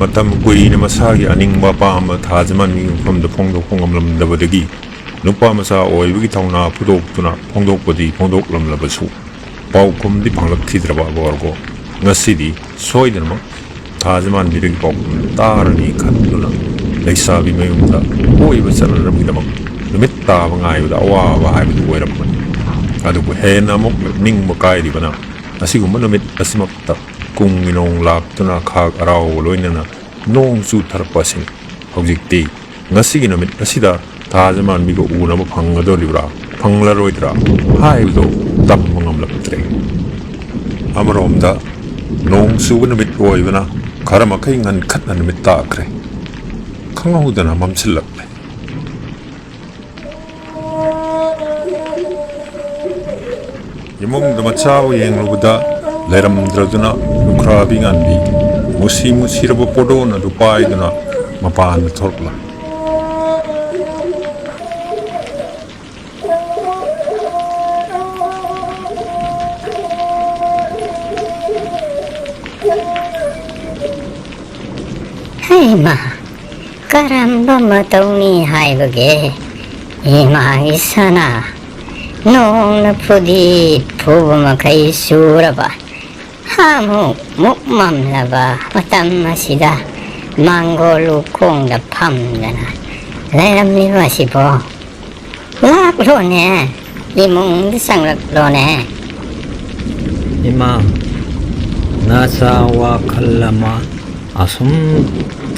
Matam kuina masagi aning mapa ama tajaman mi from the pongdok pongam lam dabadagi nupa masa oil wigi tauna pudok tuna pongdok podi pongdok lam labasu pau kum di panglak khidraba borgo ngasidi soidana tajaman mi rigi pau tarani khatuna leisabi mayumda oiba sararabidama numit taba ngayuda awa haibu oiramani adubu hena mok ning makai dibana asigumba numit asimakta kung inong laktuna khag araw loinana nong su tharpasin hojikti ngasi ginamit asida tajaman migo una ma phangadoribra phanglaroidra haibdo tammangam laptre amaromda nong su ginamit oibana karama kai ngan khatna namit takre khangahudana mamchillakle yamong damachaw yenglubda Leramdraduna Ukrabinganbi Musimu Sirabo Podona Dupaiduna Mapan Torpla Hey ma Karamba matawni haibage Ima isana Nong na pudi Puba makai suraba Hamu mukmam laba matam masida mango lukong da pam dana layam ni masipo lak lo ne imong sang lak lo ne ima nasa wa kallama asum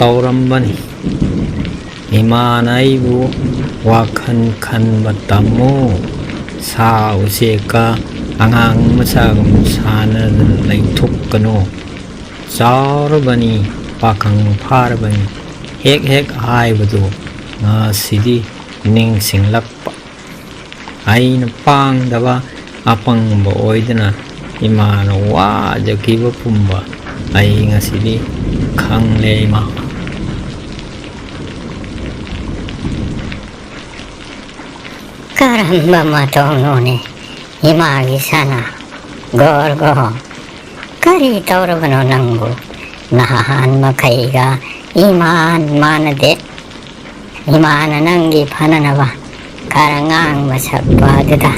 taurambani ima naibu wa kan batamu sa useka angang masagam sana laituk kano saurabani pakang parabani hek ai badu nga sidi ning singlakpa ay na pang daba apang ba oidana imana wa jakiba pumba ay nga sidi kang lema karamba matawno ne Imagi sana gorgo kari taurabano nanggo nahan makaiga iman manade imana nanggi pananaba karangang masakpa dada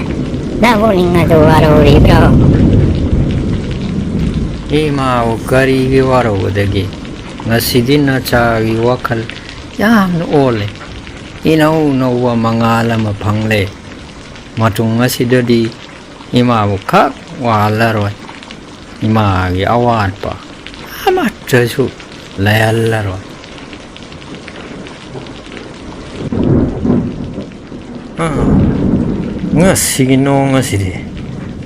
nabuling nga duwarori bro ima o kari gi waro dagi ngasidin na chagi wakal yam no ole inaw no wa mangala maphangle matung ngasidadi ima buka walaroi ima gi awan pa amat jesu layallaroi ngasi no ngasidi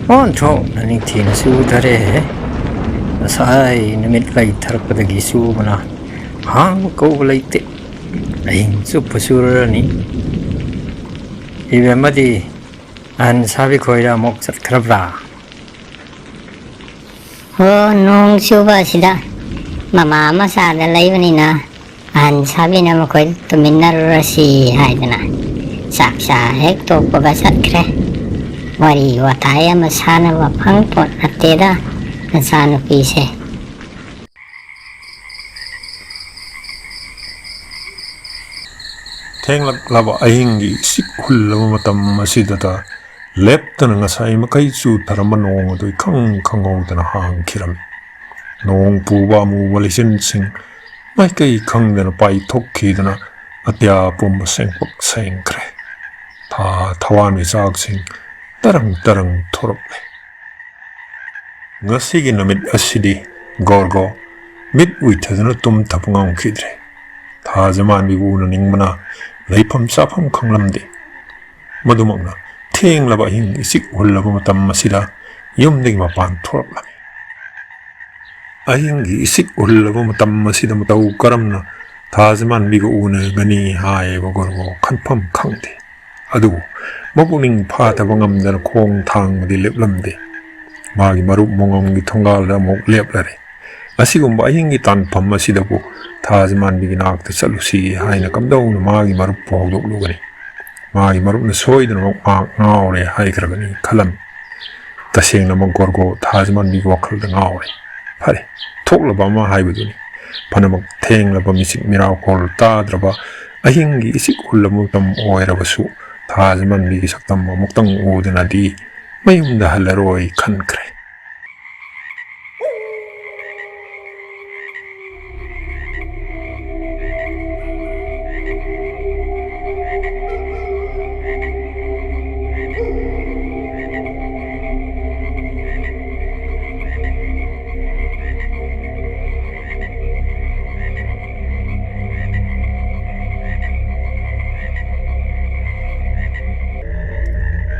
on tho nani tin su dare sai nimit lai tharpadagi su bana hang ko laite ain su pasurani ibe madi an sabi koira mok sat khrabra ho nong suba sida mama masada laibani na an sabi na makoy tuminar rasi haidana saksa hek to pagasat kre wari wataya masana wapang pot ateda nasano pise Tenglak laba ahingi sikhul lama matam masidata leptana ngasai makai su taramanong doi kang dana hang kiram nong puba mu walisin sing mai kai dana pai thokki dana atya pum sengpak sengkre thawan wisag sing tarang thorople ngasigi namit asidi gorgo mit uitadana tum thapungam khidre jaman bigu ningmana leipam sapam khanglamde madumangna theng laba hing isik hullaba matam masida yumding mapan thorlami ahingi isik hullaba matam masida matau karamna tajaman bigu una gani hae bagorgo khanpam khangde adu mabuning phata bangamdana khong thang di leplamde magi marup mongam gi thongal da mok leplare asigumba ahingi tanpam masidabu tajaman bigi nakta chalusi haina kamdau magi marup pogdok lugani magi marup na soidana mok ngaure haikragani khalam taseng na mok gorgo tajaman bigi wakhal da ngaure phare thoklaba ma haibuduni ꯐꯅꯃꯛ ꯊꯦꯡꯂꯕ ꯃꯤꯆꯤꯛ ꯃꯤꯔꯥꯎꯈꯣꯜ ꯇꯥꯗ꯭ꯔꯕ ꯑꯍꯤꯡꯒꯤ ꯏꯆꯤꯛ ꯍꯨꯜꯂꯕ ꯃꯇꯝ ꯑꯣꯏꯔꯕꯁꯨ ꯊꯥꯖ ꯃꯟꯕꯤꯒꯤ ꯁꯛꯇꯝ ꯑꯃꯨꯛꯇꯪ ꯎꯗꯨꯅꯗꯤ ꯃꯌꯨꯝꯗ ꯍꯜꯂꯔꯣꯏ ꯈꯟꯈ꯭ꯔꯦ.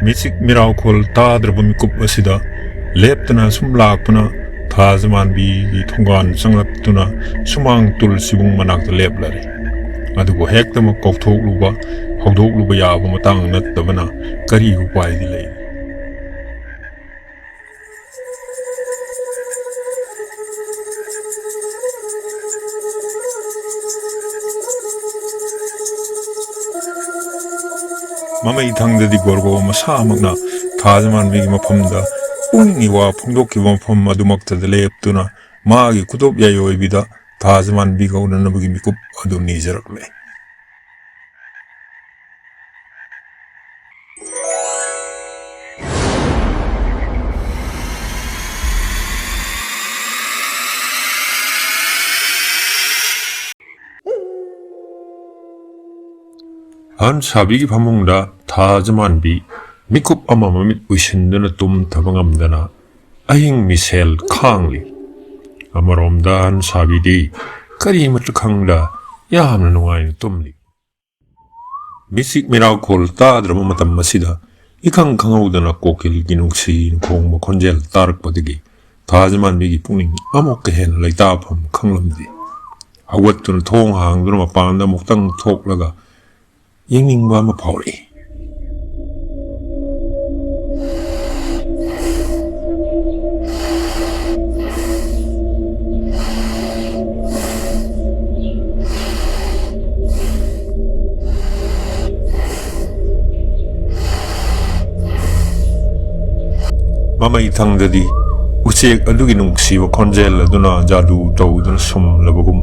Misik miraukol tadraba mikup asida leptana sum lakpana thazamanbi gi thongan sanglaptuna sumang tul sibung manakta leplare adugo hektama kokthokluba hawdokluba yaba matang nattabana kari upai di lei Mama ithangdadi gorgo masa magna thazamanbi gi mafamda ungni wa phongdokki mafam adumaktada leptuna maagi kudop yayoibida thazamanbi ga unanabagi mikup adu nijarakle Han sabigi phamungda thazamanbi mikup amamamit uisindana tum thabangamdana ahing misel khangli amaromda han sabidi kari matkhangda yamna nungai tumli misik miraukol tadrama matam masida ikang khangawdana kokil ginungsi khongma khonjel tarakpadigi thazamanbi gi pungning amok hen laitapam khanglamdi awatun thong hangduna mapanda muktang thoklaga yengning ba mapauri Mama ithangdadi uchek adugi nungsiba khonjel aduna jadu tawduna sum labagum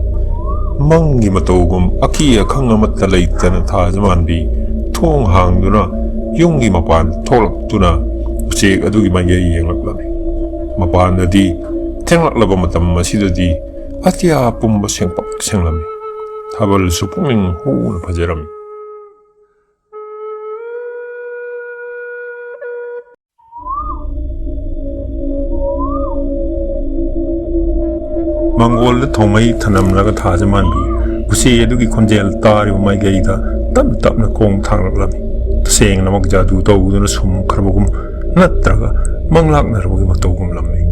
Mangi matogum aki akhang amatta leitana thazamanbi thong hangduna yungi mapan tholaptuna uchek adugi mayai yenglakla mapanadi thenglakla matam masidadi atia pumba sengpak senglami thabal supunging huna phajarami Mangol thongai thanam laga thazamanbi usi edugi khonjel tari mai gaida tap na kong thanglami seng namak jadu tawduna sum kharbugum natraga manglak narbugi matogum lammi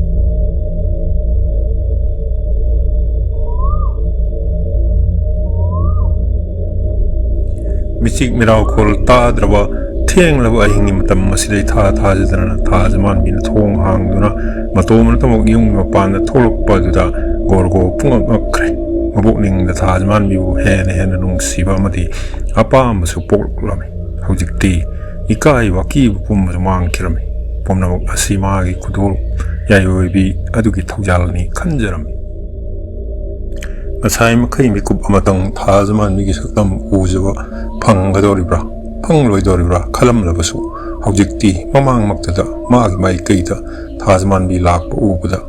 Misik miraukol tadraba theng laba ahingi matam masidai thajadana thazamanbi na thong hangduna matomna tamok yung mapana tholokpaduda gorgo pungak akre mabukning da thazamanbi bu hena nungsiba amadi apambasu poklami hojikti ikai waki bu pumma mangkirami pomnamok asimagi kudol yayoibi adugi thaujalni khanjarami ngasai makai mikup amatang thazamanbi gi saktam ujaba phanggadoribra phangloidoribra khalamlabasu hojikti mamangmaktada magi mai kaida thazamanbi lakpa ubada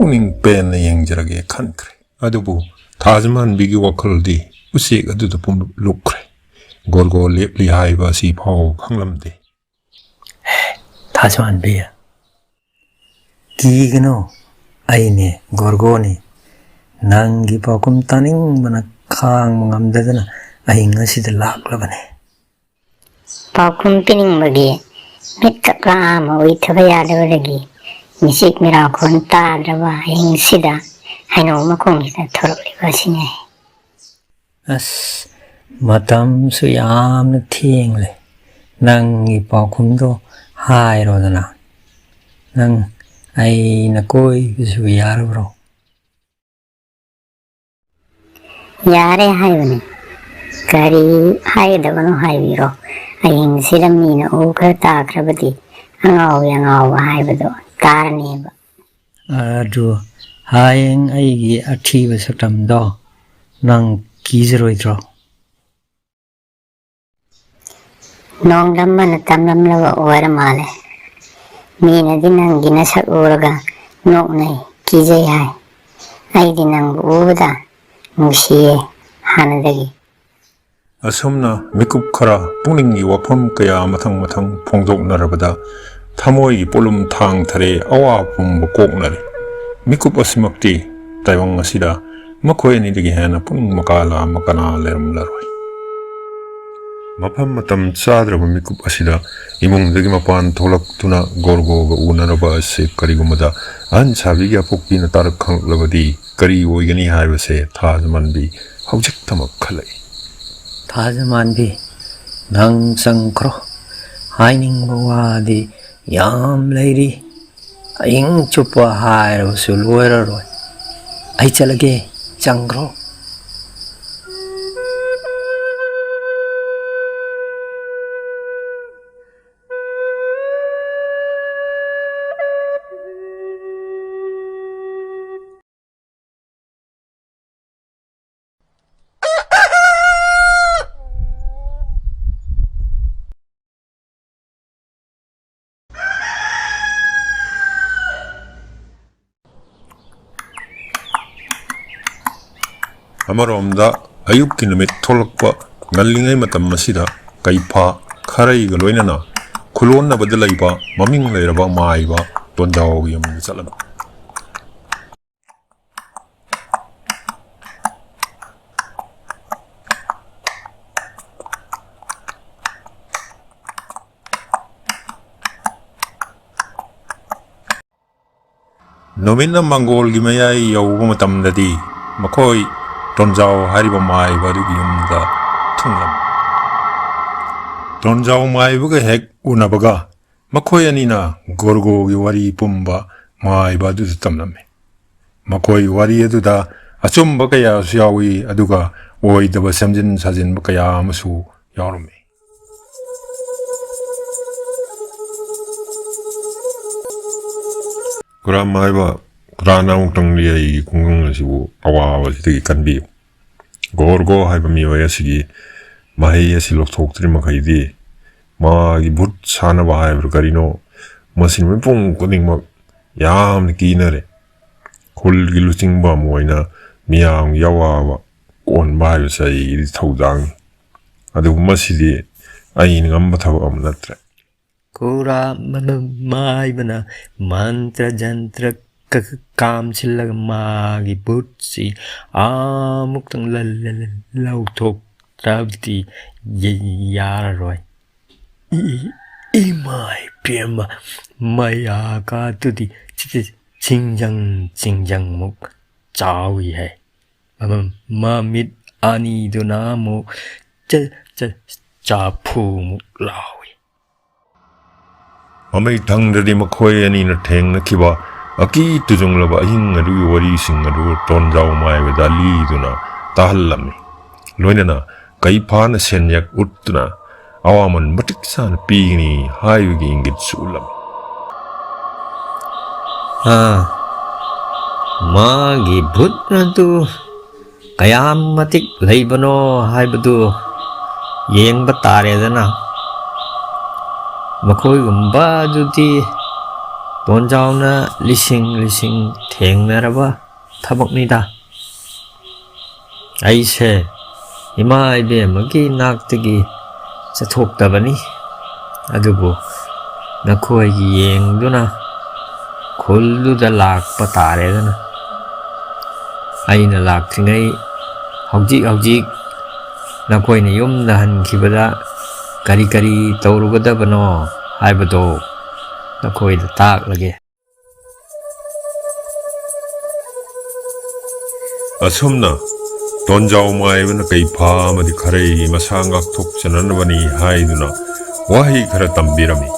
puning pen na yengjarage khankre adubu thazamanbi gi wakaldi usek aduda pum lukre gorgo lepli haiba si phau khanglamde thazamanbi kigno aine gorgoni nangi pakum taning mana khang mangamdadana ahinga sida laklabane Paukum pining bagi mit kaklama uithaba yadawagi Misik miraukol tadraba ahing sida haino makong kita thorokliba sinai as matam su yamna thiengle nangi pakumdo hairodana nang ai na koi su yarabro Yare haibani kari haidabanu haibiro ahing sida mina ukha takrabadi angaw haibado Karaneba adu ꯍꯌꯦꯡ ꯑꯩꯒꯤ ꯑꯊꯤꯕ ꯁꯛꯇꯝꯗꯣ ꯅꯪ ꯀꯤꯖꯔꯣꯏꯗ꯭ꯔꯣ? ꯅꯣꯡꯗꯝꯕꯅ ꯇꯝꯂꯝꯂꯕ ꯑꯣꯏꯔ ꯃꯥꯜꯂꯦ. ꯃꯤꯅꯗꯤ ꯅꯪꯒꯤ ꯅꯁꯛ ꯎꯔꯒ ꯅꯣꯛꯅꯩ, ꯀꯤꯖꯩ ꯍꯥꯏ. ꯑꯩꯗꯤ ꯅꯪꯕꯨ ꯎꯕꯗ ꯅꯨꯡꯁꯤꯌꯦ ꯍꯥꯟꯅꯗꯒꯤ. ꯑꯁꯨꯝꯅ ꯃꯤꯀꯨꯞ ꯈꯔ ꯄꯨꯛꯅꯤꯡꯒꯤ ꯋꯥꯐꯝ ꯀꯌꯥ ꯃꯊꯪ ꯃꯊꯪ ꯐꯣꯡꯗꯣꯛꯅꯔꯕꯗ ꯊꯃꯣꯏꯒꯤ ꯄꯣꯠꯂꯨꯝ ꯊꯥꯡꯊꯔꯦ, ꯑꯋꯥꯕ ꯄꯨꯝꯕ ꯀꯣꯛꯅꯔꯦ. ꯃꯤꯀꯨꯞ ꯑꯁꯤꯃꯛꯇꯤ ꯇꯥꯏꯕꯪ ꯑꯁꯤꯗ ꯃꯈꯣꯏ ꯑꯅꯤꯗꯒꯤ ꯍꯦꯟꯅ ꯄꯨꯛꯅꯤꯡ ꯃꯀꯥ ꯂꯥꯝꯕ ꯀꯅꯥ ꯂꯩꯔꯝꯂꯔꯣꯏ. ꯃꯐꯝ ꯃꯇꯝ ꯆꯥꯗ꯭ꯔꯕ ꯃꯤꯀꯨꯞ ꯑꯁꯤꯗ ꯏꯃꯨꯡꯗꯒꯤ ꯃꯄꯥꯟ ꯊꯣꯛꯂꯛꯇꯨꯅ ꯒꯣꯔꯒꯣꯒ ꯎꯅꯔꯕ ꯑꯁꯤ ꯀꯔꯤꯒꯨꯝꯕꯗ ꯑꯍꯟ ꯁꯥꯕꯤꯒꯤ ꯑꯄꯣꯛꯄꯤꯅ ꯇꯥꯔꯛ ꯈꯪꯂꯛꯂꯕꯗꯤ ꯀꯔꯤ ꯑꯣꯏꯒꯅꯤ ꯍꯥꯏꯕꯁꯦ ꯊꯥꯖꯃꯟꯕꯤ ꯍꯧꯖꯤꯛꯇꯃꯛ ꯈꯜꯂꯛꯏ. ꯊꯥꯖꯃꯥꯟꯕꯤ, ꯅꯪ ꯆꯪꯈ꯭ꯔꯣ. ꯍꯥꯏꯅꯤꯡꯕ ꯋꯥꯗꯤ ꯌꯥꯝ ꯂꯩꯔꯤ. ꯑꯍꯤꯡ ꯆꯨꯞꯄ ꯍꯥꯏꯔꯕꯁꯨ ꯂꯣꯏꯔꯔꯣꯏ. ꯑꯩ ꯆꯠꯂꯒꯦ, ꯆꯪꯈ꯭ꯔꯣ. ꯑꯃꯔꯣꯝꯗ ꯑꯌꯨꯛꯀꯤ ꯅꯨꯃꯤꯠ ꯊꯣꯛꯂꯛꯄ ꯉꯜꯂꯤꯉꯩ ꯃꯇꯝ ꯑꯁꯤꯗ ꯀꯩꯐꯥ ꯈꯔꯩꯒ ꯂꯣꯏꯅꯅ ꯈꯨꯂꯣꯟꯅꯕꯗ ꯂꯩꯕ ꯃꯃꯤꯡ ꯂꯩꯔꯕ ꯃꯥꯏꯕ ꯇꯣꯟꯖꯥꯎꯒꯤ ꯌꯨꯝꯗ ꯆꯠꯂꯝꯃꯤ. ꯅꯨꯃꯤꯠꯅ ꯃꯪꯒꯣꯜꯒꯤ ꯃꯌꯥꯏ ꯌꯧꯕ ꯃꯇꯝꯗꯗꯤ ꯃꯈꯣꯏ ꯇꯣꯟꯖꯥꯎ ꯍꯥꯏꯔꯤꯕ ꯃꯥꯏꯕ ꯑꯗꯨꯒꯤ ꯌꯨꯝꯗ ꯊꯨꯡꯂꯝꯃꯤ. ꯇꯣꯟꯖꯥꯎ ꯃꯥꯏꯕꯒ ꯍꯦꯛ ꯎꯅꯕꯒ ꯃꯈꯣꯏ ꯑꯅꯤꯅ ꯒꯣꯔꯒꯣꯒꯤ ꯋꯥꯔꯤ ꯄꯨꯝꯕ ꯃꯥꯏꯕ ꯑꯗꯨꯗ ꯇꯝꯂꯝꯃꯤ. ꯃꯈꯣꯏ ꯋꯥꯔꯤ ꯑꯗꯨꯗ ꯑꯆꯨꯝꯕ ꯀꯌꯥꯁꯨ ꯌꯥꯎꯏ, ꯑꯗꯨꯒ ꯑꯣꯏꯗꯕ ꯁꯦꯝꯖꯤꯟ ꯁꯥꯖꯤꯟꯕ ꯀꯌా ꯑꯃꯁꯨ ꯌꯥꯎꯔꯝꯃꯤ. ꯈꯨꯔꯥꯝ ꯍꯥꯏꯕ ꯈꯨꯔꯥꯟ ꯑꯃꯨꯛꯇꯪꯗꯤ ꯑꯩꯒꯤ ꯈꯨꯡꯒꯪ ꯑꯁꯤꯕꯨ ꯑꯋꯥꯕꯁꯤꯗꯒꯤ ꯀꯟꯕꯤꯌꯨ. ꯒꯣꯔꯒꯣ ꯍꯥꯏꯕ ꯃꯤꯑꯣꯏ ꯑꯁꯤꯒꯤ ꯃꯍꯩ ꯑꯁꯤ ꯂꯧꯊꯣꯛꯇ꯭ꯔꯤ ꯃꯈꯩꯗꯤ ꯃꯥꯒꯤ ꯚꯨꯠ ꯁꯥꯟꯅꯕ ꯍꯥꯏꯕ꯭ꯔꯥ ꯀꯔꯤꯅꯣ, ꯃꯁꯤꯅ ꯃꯤꯄꯨꯝ ꯈꯨꯗꯤꯡꯃꯛ ꯌꯥꯝꯅ ꯀꯤꯅꯔꯦ. ꯈꯨꯜꯒꯤ ꯂꯨꯆꯤꯡꯕ ꯑꯃ ꯑꯣꯏꯅ ꯃꯤꯌꯥꯝꯒꯤ ꯑꯋꯥꯕ ꯀꯣꯟꯕ ꯍꯥꯏꯕꯁꯤ ꯑꯩꯒꯤꯗꯤ ꯊꯧꯗꯥꯡꯅꯤ. ꯑꯗꯨꯕꯨ ꯃꯁꯤꯗꯤ ꯑꯩꯅ ꯉꯝꯕ ꯊꯕꯛ ꯑꯃ ꯅꯠꯇ꯭ꯔꯦ. ꯈꯨꯔꯥꯝꯕꯅ ꯃꯥꯏꯕꯅ ꯃꯟꯇ꯭ꯔ ꯖꯟꯇ꯭ꯔ ꯀꯥꯝꯁꯤꯜꯂꯒ ꯃꯥꯒꯤ ꯚꯨꯠꯁꯤ ꯑꯃꯨꯛꯇꯪ ꯂꯧꯊꯣꯛꯇ꯭ꯔꯕꯗꯤ ꯌꯥꯔꯔꯣꯏ. ꯏꯃꯥꯏ ꯄꯦꯝꯃ, ꯃꯌꯥꯀꯥꯗꯨꯗꯤ ꯆꯤꯡꯖꯪꯃꯨꯛ ꯆꯥꯎꯏ ꯍꯥꯏ. ꯃꯃꯤꯠ ꯑꯅꯤꯗꯨꯅ ꯑꯃꯨꯛ ꯆꯥꯐꯨꯃꯨꯛ ꯂꯥꯎꯏ. ꯃꯃꯩ ꯊꯪꯗ꯭ꯔꯗꯤ ꯃꯈꯣꯏ ꯑꯅꯤꯅ ꯊꯦꯡꯅꯈꯤꯕ ꯑꯀꯤ ꯇꯨꯖꯨꯡꯂꯕ ꯑꯍꯤꯡ ꯑꯗꯨꯒꯤ ꯋꯥꯔꯤꯁꯤꯡ ꯑꯗꯨ ꯇꯣꯟꯖꯥꯎ ꯃꯥꯏꯕꯗ ꯂꯤꯗꯨꯅ ꯇꯥꯍꯜꯂꯝꯃꯤ. ꯂꯣꯏꯅꯅ ꯀꯩꯐꯥꯅ ꯁꯦꯟꯌꯦꯛ ꯎꯠꯇꯨꯅ ꯑꯋꯥꯃꯟ ꯃꯇꯤꯛ ꯆꯥꯅ ꯄꯤꯒꯅꯤ ꯍꯥꯏꯕꯒꯤ ꯏꯪꯒꯤꯠꯁꯨ ꯎꯠꯂꯝꯃꯤ. ꯃꯥꯒꯤ ꯚꯨꯠ ꯑꯗꯨ ꯀꯌꯥꯝ ꯃꯇꯤꯛ ꯂꯩꯕꯅꯣ ꯍꯥꯏꯕꯗꯨ ꯌꯦꯡꯕ ꯇꯥꯔꯦꯗꯅ. ꯃꯈꯣꯏꯒꯨꯝꯕ ꯑꯗꯨꯗꯤ ꯇꯣꯟꯖꯥꯎꯅ ꯂꯤꯁꯤꯡ ꯊꯦꯡꯅꯔꯕ ꯊꯕꯛꯅꯤꯗ. ꯑꯩꯁꯦ ꯏꯃꯥ ꯏꯕꯦꯝꯃꯒꯤ ꯅꯥꯛꯇꯒꯤ ꯆꯠꯊꯣꯛꯇꯕꯅꯤ. ꯑꯗꯨꯕꯨ ꯅꯈꯣꯏꯒꯤ ꯌꯦꯡꯗꯨꯅ ꯈꯨꯜꯗꯨꯗ ꯂꯥꯛꯄ ꯇꯥꯔꯦꯗꯅ. ꯑꯩꯅ ꯂꯥꯛꯇ꯭ꯔꯤꯉꯩ ꯍꯧꯖꯤꯛ ꯅꯈꯣꯏꯅ ꯌꯨꯝꯗ ꯍꯟꯈꯤꯕꯗ ꯀꯔꯤ ꯇꯧꯔꯨꯒꯗꯕꯅꯣ ꯍꯥꯏꯕꯗꯣ ꯅꯈꯣꯏꯗ ꯇꯥꯛꯂꯒꯦ. ꯑꯁꯨꯝꯅ ꯇꯣꯟꯖꯥꯎ ꯃꯥꯏꯕꯅ ꯀꯩꯐꯥ ꯑꯃꯗꯤ ꯈꯔꯩꯒꯤ ꯃꯁꯥ ꯉꯥꯛꯊꯣꯛꯆꯅꯅꯕꯅꯤ ꯍꯥꯏꯗꯨꯅ ꯋꯥꯍꯩ ꯈꯔ ꯇꯝꯕꯤꯔꯝꯃꯤ.